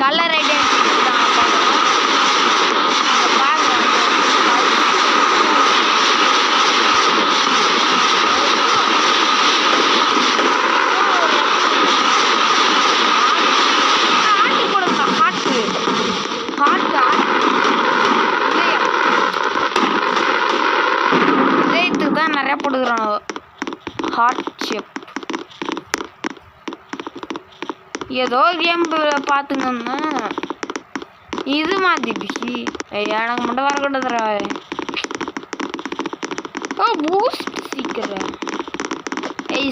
Colour identity தான் பாருங்க. ஆட்டு போடுங்க, ஹாட்டு ஹாட்டு இதயத்துக்கு தான் நிறைய போடுகிறாங்க. ஹார்ட் ஷேப் ஏதோ கேம் பார்த்துங்கன்னா இது மாத்திடுச்சு. எனக்கு மட்டும் வரக்கூடாதுரா. ஓ பூஸ்ட் சீக்கிரம்.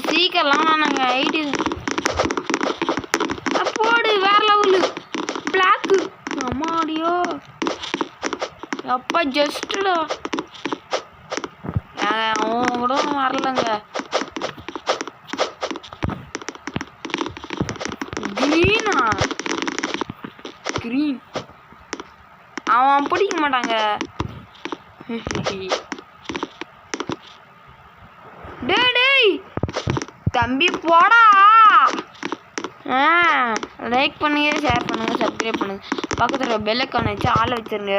சீக்கிரம்லாம் நாங்கள் ஐடி போடு வேற லெவலு பிளாக்கு. அம்மாடியோ அப்பா ஜஸ்ட்டுடா. அவன் கூட வரலங்க. கிரீனா கிரீன் அவன் பிடிக்க மாட்டாங்க. டேய் தம்பி போடா. லைக் பண்ணுங்க, ஷேர் பண்ணுங்க, சப்ஸ்கிரைப் பண்ணுங்க, பக்கத்தில் பெல் ஐக்கான் வச்சு ஆளை வச்சிருங்க.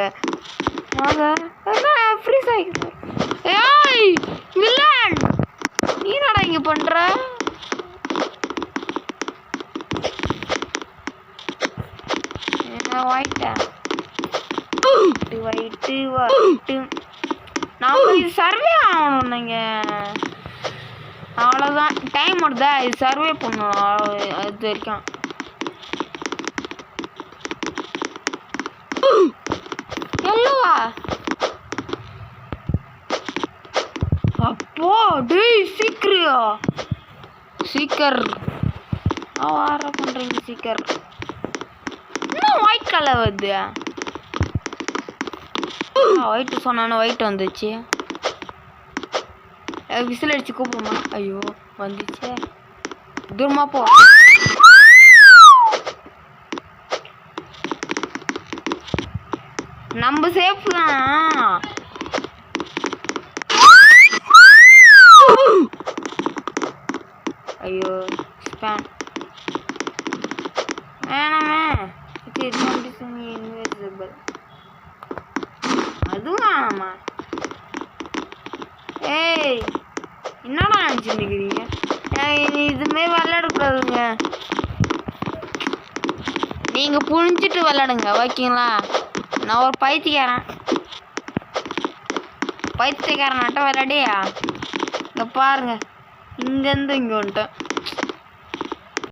ஃப்ரீஸ் ஆகிட்டு. ஏய் வில்லன் நீ என்னடா இங்கே பண்ணுற? ஒயிட்டு நாம இது சர்வே ஆகணும். நீங்கள் அவ்வளோதான் டைம் வருதா? இது சர்வே பண்ணணும். அது வரைக்கும் எல்லவா அப்போ டேய் சீக்கர் வார பண்ணுறீங்க. சீக்கர் இன்னும் ஒயிட் கலர் வருது. ஒயிட்டு சொன்னானே ஒயிட் வந்துச்சு. விசில் அடிச்சு கூப்பிடுமா? ஐயோ வந்துச்சு. தூரமா போ. நம்ம சேஃப் தான். ஐயோ ஸ்பேன் வேணாமே. இன்விசிபிள் அதுவும் வேணாமா? ஏய் என்னடா நினச்சிருக்கிறீங்க? இதுமாரி விளையாடக்கூடாதுங்க. நீங்கள் புரிஞ்சிட்டு விளையாடுங்க ஓகேங்களா? நான் ஒரு பைத்தியக்காரனாட்டம் விளையாடியா? இங்கே பாருங்க, இங்கேருந்து இங்கே வந்துட்டேன்.